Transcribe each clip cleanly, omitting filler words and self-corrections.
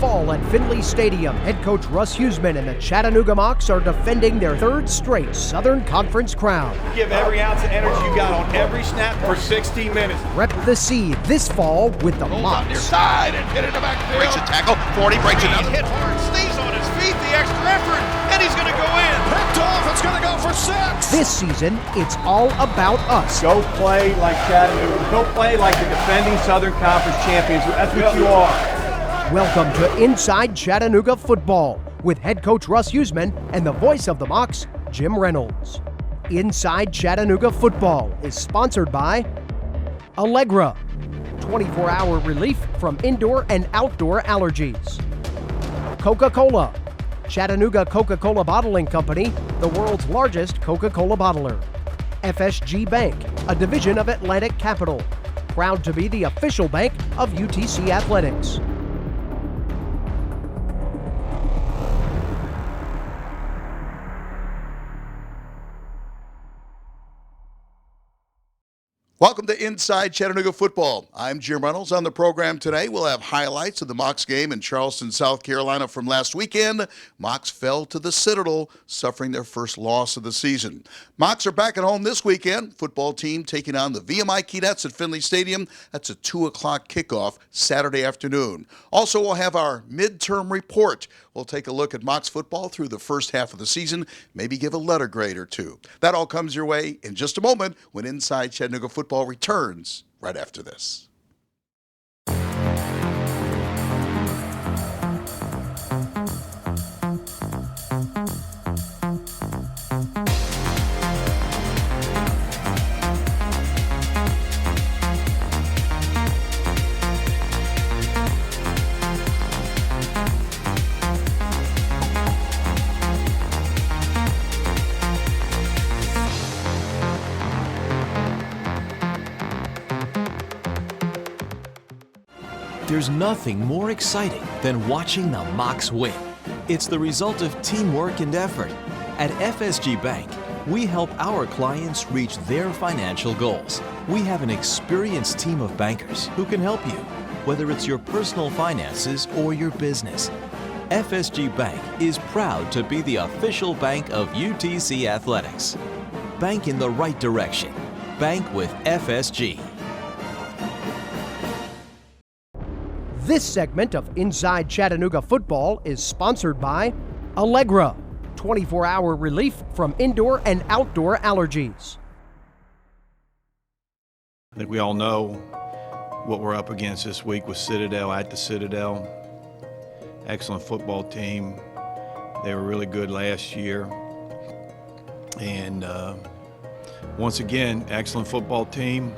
fall at Finley Stadium. Head coach Russ Huesman and the Chattanooga Mocs are defending their third straight Southern Conference crown. Give every ounce of energy you got on every snap for 60 minutes. Rep the seed this fall with the Mocs. Mocs. Near side and hit in the backfield. Breaks a tackle, 40, breaks another. Hit hard, stays on his feet, the extra effort, and he's going to go in. Picked off, it's going to go for 6. This season, it's all about us. Go play like Chattanooga. Go play like the defending Southern Conference champions. That's what you are. Welcome to Inside Chattanooga Football with head coach Russ Huesman and the voice of the Mocs, Jim Reynolds. Inside Chattanooga Football is sponsored by Allegra, 24-hour relief from indoor and outdoor allergies. Coca-Cola, Chattanooga Coca-Cola Bottling Company, the world's largest Coca-Cola bottler. FSG Bank, a division of Atlantic Capital, proud to be the official bank of UTC Athletics. Welcome to Inside Chattanooga Football. I'm Jim Reynolds. On the program today, we'll have highlights of the Mocs game in Charleston, South Carolina from last weekend. Mocs fell to the Citadel, suffering their first loss of the season. Mocs are back at home this weekend. Football team taking on the VMI Keydets at Finley Stadium. That's a 2 o'clock kickoff Saturday afternoon. Also, we'll have our midterm report. We'll take a look at Mocs football through the first half of the season, maybe give a letter grade or two. That all comes your way in just a moment when Inside Chattanooga Football returns right after this. There's nothing more exciting than watching the Mocs win. It's the result of teamwork and effort. At FSG Bank, we help our clients reach their financial goals. We have an experienced team of bankers who can help you, whether it's your personal finances or your business. FSG Bank is proud to be the official bank of UTC Athletics. Bank in the right direction. Bank with FSG. This segment of Inside Chattanooga Football is sponsored by Allegra, 24-hour relief from indoor and outdoor allergies. I think we all know what we're up against this week with Citadel at the Citadel. Excellent football team. They were really good last year. And once again, excellent football team.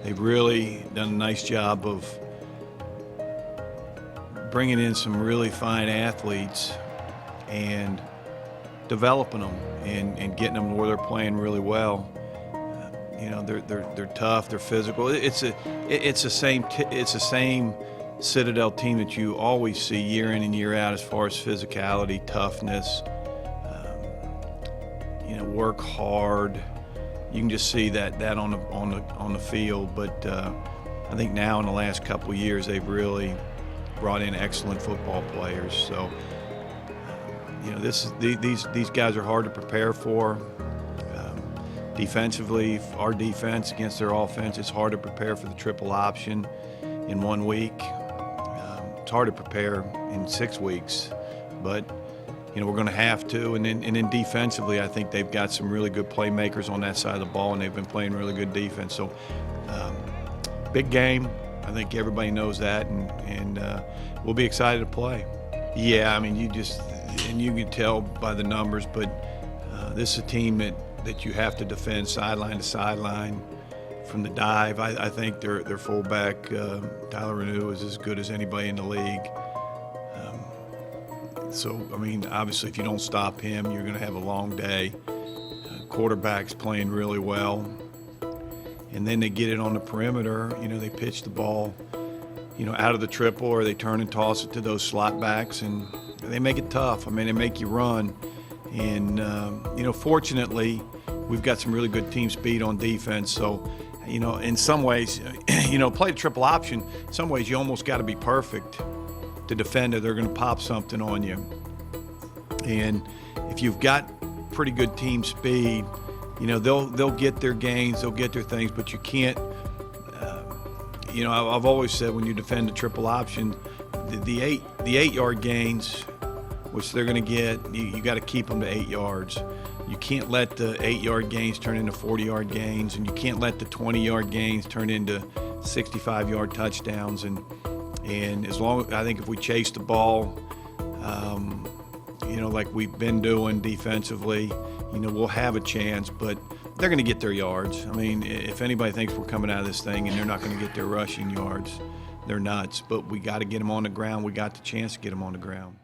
They've really done a nice job of bringing in some really fine athletes and developing them and getting them where they're playing really well. You know, they're tough, they're physical. It's the same Citadel team that you always see year in and year out as far as physicality, toughness. You know, work hard. You can just see that on the field. But I think now in the last couple of years they've really brought in excellent football players. So, you know, these guys are hard to prepare for. Defensively, our defense against their offense, it's hard to prepare for the triple option in 1 week. It's hard to prepare in 6 weeks, but you know, we're going to have to. And then defensively, I think they've got some really good playmakers on that side of the ball, and they've been playing really good defense. So, big game. I think everybody knows that, and we'll be excited to play. Yeah, I mean, you can tell by the numbers, but this is a team that you have to defend sideline to sideline from the dive. I think their fullback, Tyler Renew, is as good as anybody in the league. So, I mean, obviously, if you don't stop him, you're going to have a long day. Quarterback's playing really well. And then they get it on the perimeter. You know, they pitch the ball, you know, out of the triple, or they turn and toss it to those slot backs, and they make it tough. I mean, they make you run. And, you know, fortunately, we've got some really good team speed on defense. So, you know, in some ways, you know, play the triple option. In some ways, you almost got to be perfect to defend it, they're going to pop something on you. And if you've got pretty good team speed, you know, they'll get their gains, they'll get their things, but you can't, you know, I've always said when you defend a triple option, the 8-yard gains, which they're going to get, you got to keep them to 8 yards. You can't let the 8-yard gains turn into 40-yard gains, and you can't let the 20-yard gains turn into 65-yard touchdowns. And as long, I think if we chase the ball, you know, like we've been doing defensively, you know, we'll have a chance, but they're going to get their yards. I mean, if anybody thinks we're coming out of this thing and they're not going to get their rushing yards, they're nuts. But we got to get them on the ground. We got the chance to get them on the ground.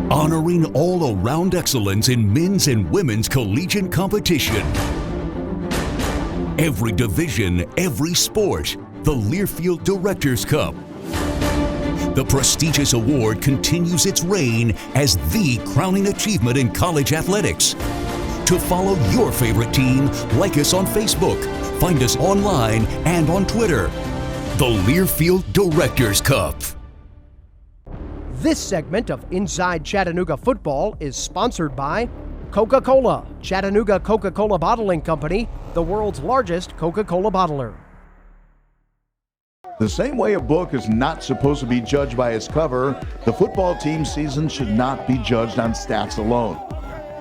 Honoring all-around excellence in men's and women's collegiate competition. Every division, every sport, the Learfield Directors Cup. The prestigious award continues its reign as the crowning achievement in college athletics. To follow your favorite team, like us on Facebook, find us online and on Twitter. The Learfield Directors Cup. This segment of Inside Chattanooga Football is sponsored by Coca-Cola, Chattanooga Coca-Cola Bottling Company, the world's largest Coca-Cola bottler. The same way a book is not supposed to be judged by its cover, the football team season should not be judged on stats alone.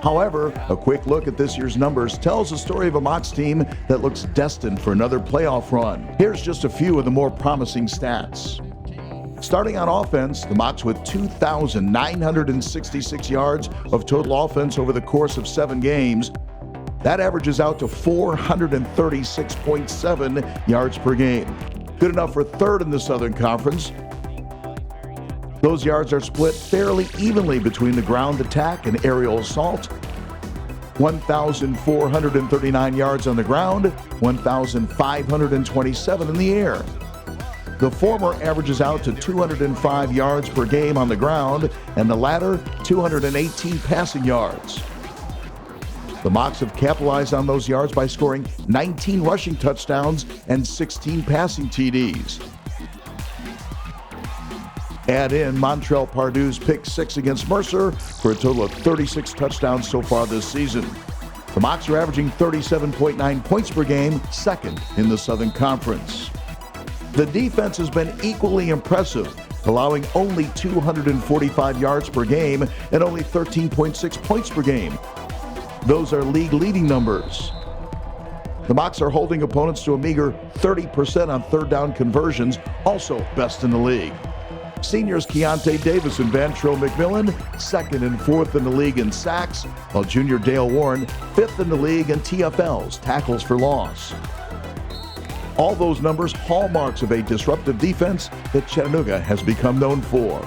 However, a quick look at this year's numbers tells the story of a Mocs team that looks destined for another playoff run. Here's just a few of the more promising stats. Starting on offense, the Mocs with 2,966 yards of total offense over the course of 7 games. That averages out to 436.7 yards per game. Good enough for third in the Southern Conference. Those yards are split fairly evenly between the ground attack and aerial assault. 1,439 yards on the ground, 1,527 in the air. The former averages out to 205 yards per game on the ground, and the latter 218 passing yards. The Mocs have capitalized on those yards by scoring 19 rushing touchdowns and 16 passing TDs. Add in Montrell Pardue's pick 6 against Mercer for a total of 36 touchdowns so far this season. The Mocs are averaging 37.9 points per game, second in the Southern Conference. The defense has been equally impressive, allowing only 245 yards per game and only 13.6 points per game. Those are league-leading numbers. The Mocs are holding opponents to a meager 30% on third down conversions, also best in the league. Seniors Keontae Davis and Vantrell McMillan, second and fourth in the league in sacks, while junior Dale Warren, fifth in the league in TFLs, tackles for loss. All those numbers hallmarks of a disruptive defense that Chattanooga has become known for.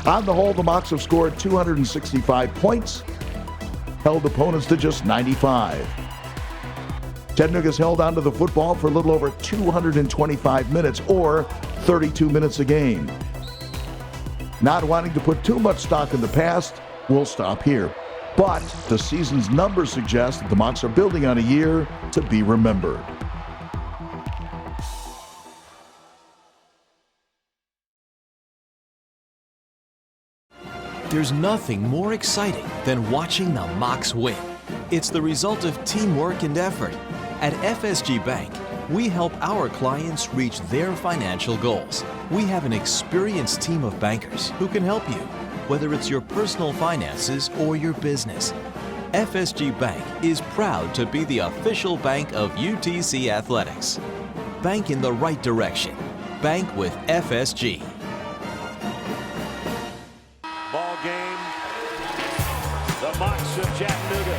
On the whole, the Mocs have scored 265 points, held opponents to just 95. Chattanooga's held onto the football for a little over 225 minutes, or 32 minutes a game. Not wanting to put too much stock in the past, we'll stop here. But the season's numbers suggest that the Mocs are building on a year to be remembered. There's nothing more exciting than watching the Mocs win. It's the result of teamwork and effort. At FSG Bank, we help our clients reach their financial goals. We have an experienced team of bankers who can help you, whether it's your personal finances or your business. FSG Bank is proud to be the official bank of UTC Athletics. Bank in the right direction. Bank with FSG. Ball game. The Mocs of Chattanooga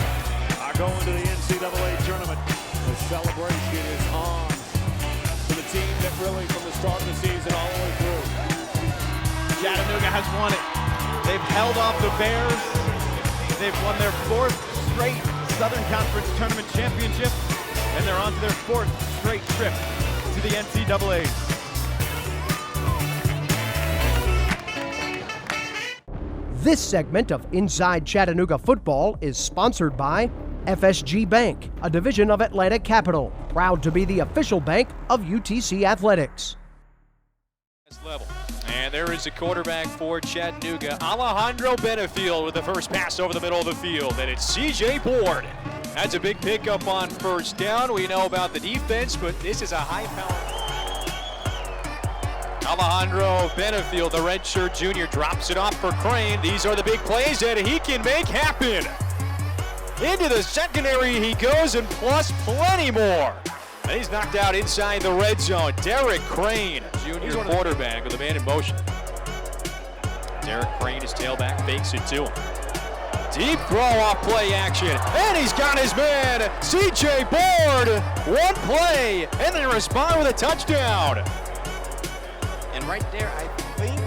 are going to the NCAA tournament. The celebration is on for the team that really from the start of the season all the way through. Chattanooga has won it. They've held off the Bears. They've won their 4th straight Southern Conference Tournament Championship, and they're on to their 4th straight trip to the NCAAs. This segment of Inside Chattanooga Football is sponsored by FSG Bank, a division of Atlantic Capital, proud to be the official bank of UTC Athletics. Level. And there is a quarterback for Chattanooga, Alejandro Benefield, with the first pass over the middle of the field. And it's C.J. Board. That's a big pickup on first down. We know about the defense, but this is a high-powered. Alejandro Benefield, the redshirt junior, drops it off for Crane. These are the big plays that he can make happen. Into the secondary he goes, and plus plenty more. And he's knocked out inside the red zone. Derek Crane, junior quarterback with a man in motion. Derek Crane, his tailback, fakes it to him. Deep throw off play action, and he's got his man, C.J. Board. One play, and they respond with a touchdown. And right there, I think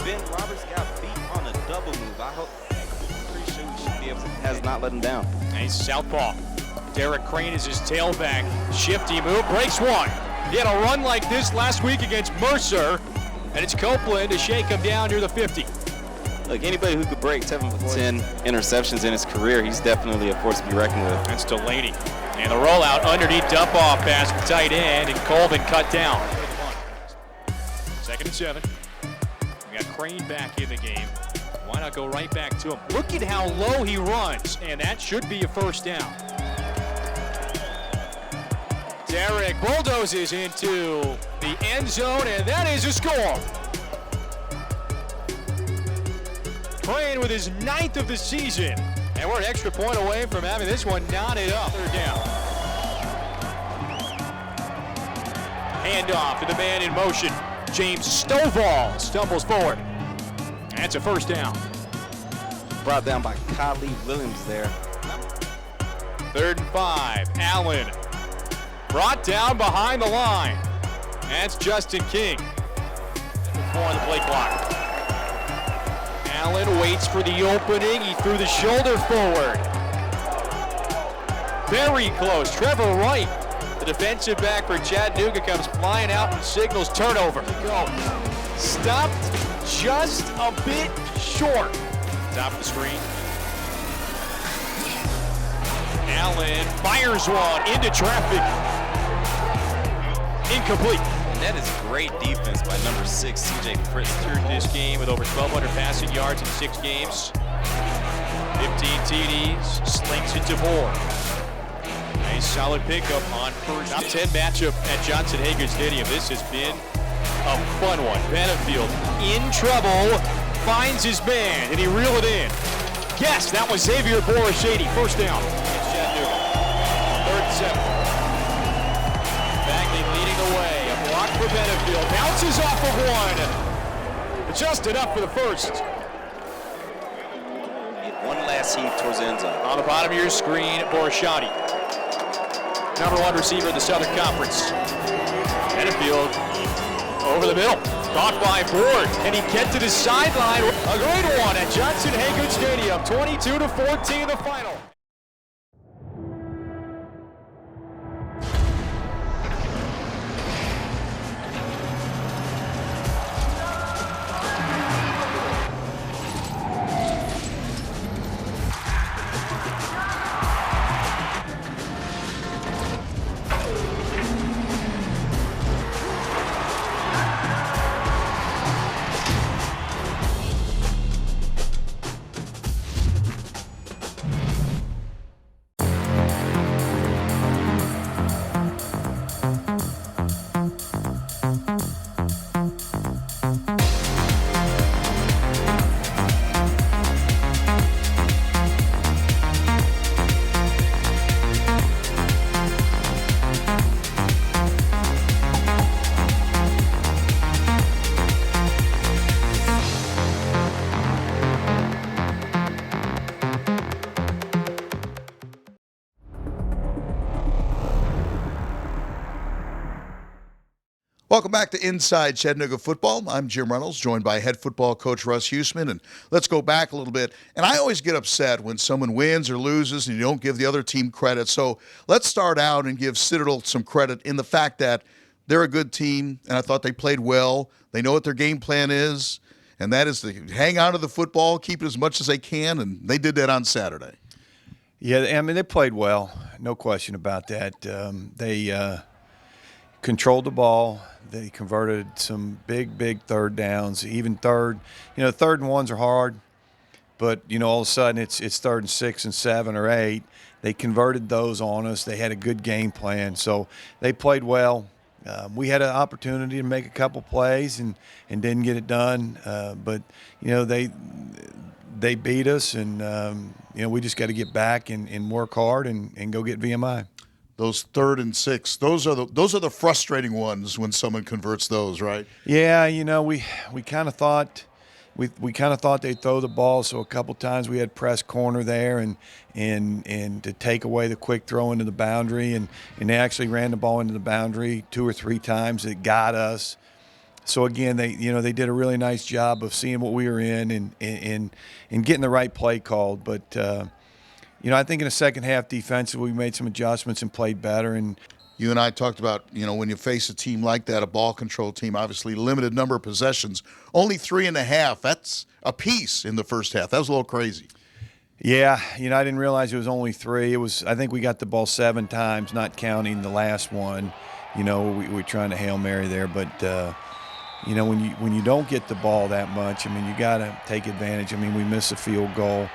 Ben Roberts got beat on a double move. Pretty sure we should be able to, has not let him down. And he's southpaw. Derek Crane is his tailback. Shifty move, breaks one. He had a run like this last week against Mercer, and it's Copeland to shake him down near the 50. Look, anybody who could break 7 of 10 interceptions in his career, he's definitely a force to be reckoned with. That's Delaney. And the rollout underneath dump-off pass for tight end, and Colvin cut down. 2nd and 7. We got Crane back in the game. Why not go right back to him? Look at how low he runs, and that should be a first down. Derek bulldozes into the end zone, and that is a score. Crane with his 9th of the season, and we're an extra point away from having this one knotted up. 3rd down. Handoff to the man in motion. James Stovall stumbles forward. That's a first down. Brought down by Kylie Williams there. 3rd and 5. Allen brought down behind the line. That's Justin King. 4 on the play clock. Allen waits for the opening. He threw the shoulder forward. Very close. Trevor Wright, the defensive back for Chattanooga, comes flying out and signals turnover. Go. Stopped just a bit short. Top of the screen. Allen fires one into traffic. Incomplete. And that is great defense by number 6, C.J. Pritzker this game with over 1,200 passing yards in 6 games. 15 TDs, slinks it to Moore. Nice solid pickup on first. Top 10 matchup at Johnson-Hagan Stadium. This has been a fun one. Benefield in trouble, finds his man, and he reeled it in. Yes, that was Xavier Borashady. First down. It's Chattanooga. 3rd and 7. Bagley leading the way. A block for Benefield. Bounces off of one. Just enough for the first. One last heave towards the end zone. On the bottom of your screen, Borashady. Number 1 receiver in the Southern Conference. Benefield over the middle. Caught by Board. Can he get to the sideline? A great one at Johnson-Hagan Stadium. 22-14 the final. Welcome back to Inside Chattanooga Football. I'm Jim Reynolds, joined by head football coach Russ Huesman. And let's go back a little bit. And I always get upset when someone wins or loses and you don't give the other team credit. So let's start out and give Citadel some credit in the fact that they're a good team, and I thought they played well. They know what their game plan is, and that is to hang on to the football, keep it as much as they can, and they did that on Saturday. Yeah, I mean, they played well, no question about that. They controlled the ball. They converted some big third downs, even third. You know, 3rd and 1s are hard, but, you know, all of a sudden it's 3rd and 6 and 7 or 8. They converted those on us. They had a good game plan, so they played well. We had an opportunity to make a couple plays and didn't get it done, but, you know, they beat us, and, you know, we just got to get back and work hard and go get VMI. Those 3rd and 6, those are the frustrating ones when someone converts those, right? Yeah, you know, we kind of thought we kind of thought they'd throw the ball, so a couple times we had press corner there and to take away the quick throw into the boundary, and they actually ran the ball into the boundary 2 or 3 times. It got us. So again, they did a really nice job of seeing what we were in and getting the right play called, but. You know, I think in the second half defensively we made some adjustments and played better. And you and I talked about, you know, when you face a team like that, a ball control team, obviously limited number of possessions, only 3.5. That's a piece in the first half. That was a little crazy. Yeah, you know, I didn't realize it was only 3. I think we got the ball 7 times, not counting the last one. You know, we're trying to Hail Mary there, but you know, when you don't get the ball that much, I mean, you got to take advantage. I mean, we missed a field goal.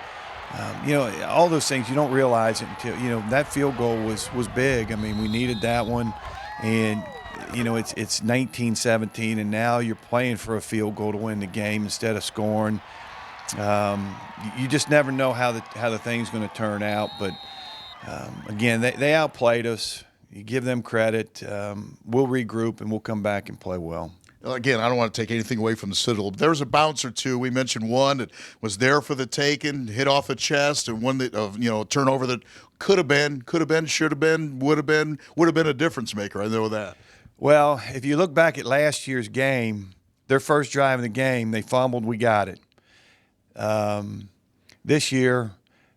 You know, all those things you don't realize it until, you know, that field goal was big. I mean, we needed that one, and you know, it's 19-17, and now you're playing for a field goal to win the game instead of scoring. You just never know how the thing's going to turn out. But again, they outplayed us. You give them credit. We'll regroup and we'll come back and play well. Again, I don't want to take anything away from the Citadel. There was a bounce or two. We mentioned one that was there for the taking, hit off the chest, and one that turnover that could have been, should have been, would have been a difference maker. I know that. Well, if you look back at last year's game, their first drive in the game, they fumbled. We got it. This year,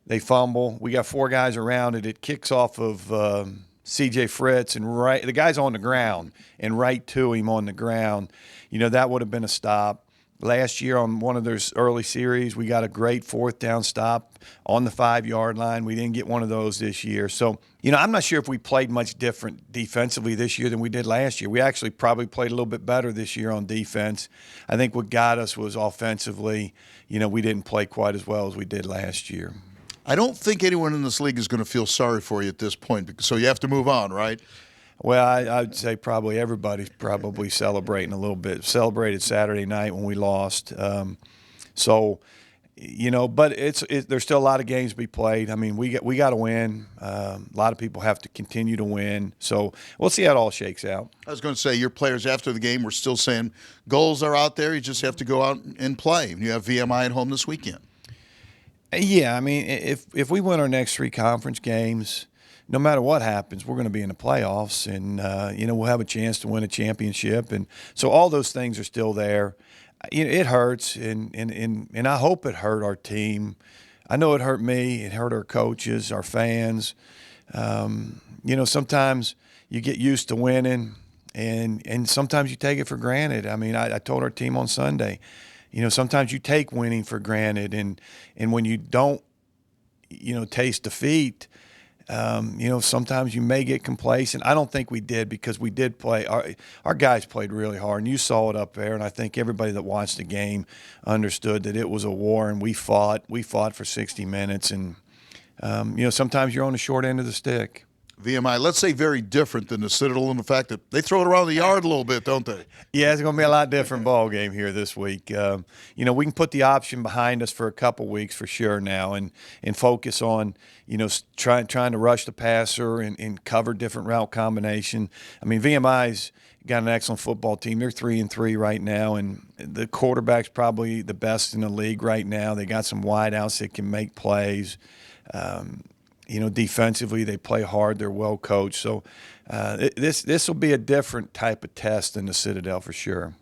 they fumble. We got 4 guys around it. It kicks off of C.J. Fritz, and the guy's on the ground, and right to him on the ground. You know, that would have been a stop. Last year on one of those early series, we got a great 4th down stop on the 5-yard line. We didn't get one of those this year. So, you know, I'm not sure if we played much different defensively this year than we did last year. We actually probably played a little bit better this year on defense. I think what got us was offensively, you know, we didn't play quite as well as we did last year. I don't think anyone in this league is going to feel sorry for you at this point, so you have to move on, right? Well, I'd say probably everybody's probably celebrating a little bit. Celebrated Saturday night when we lost. So, you know, but there's still a lot of games to be played. I mean, we got to win. A lot of people have to continue to win. So we'll see how it all shakes out. I was going to say, your players after the game were still saying goals are out there. You just have to go out and play. You have VMI at home this weekend. Yeah, I mean, if we win our next 3 conference games, no matter what happens, we're going to be in the playoffs, and you know, we'll have a chance to win a championship, and so all those things are still there. You know, it hurts, and I hope it hurt our team. I know it hurt me. It hurt our coaches, our fans. You know, sometimes you get used to winning, and sometimes you take it for granted. I mean, I told our team on Sunday, you know, sometimes you take winning for granted, and when you don't, you know, taste defeat, you know, sometimes you may get complacent. I don't think we did, because we did play. Our guys played really hard, and you saw it up there, and I think everybody that watched the game understood that it was a war, and we fought for 60 minutes, and, you know, sometimes you're on the short end of the stick. VMI, let's say very different than the Citadel in the fact that they throw it around the yard a little bit, don't they? Yeah, it's going to be a lot different ball game here this week. You know, we can put the option behind us for a couple weeks for sure now, and focus on, you know, trying to rush the passer and cover different route combination. I mean, VMI's got an excellent football team. They're 3-3 right now, and the quarterback's probably the best in the league right now. They got some wideouts that can make plays. Defensively, they play hard. They're well coached. So this will be a different type of test than the Citadel for sure.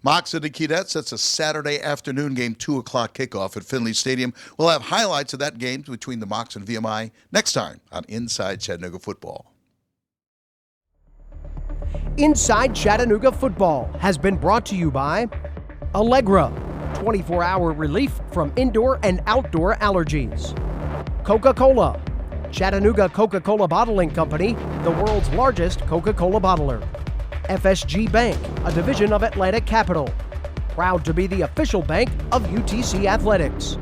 Mocs and the Keydets, that's a Saturday afternoon game, 2 o'clock kickoff at Finley Stadium. We'll have highlights of that game between the Mocs and VMI next time on Inside Chattanooga Football. Inside Chattanooga Football has been brought to you by Allegra, 24-hour relief from indoor and outdoor allergies. Coca-Cola, Chattanooga Coca-Cola Bottling Company, the world's largest Coca-Cola bottler. FSG Bank, a division of Atlantic Capital. Proud to be the official bank of UTC Athletics.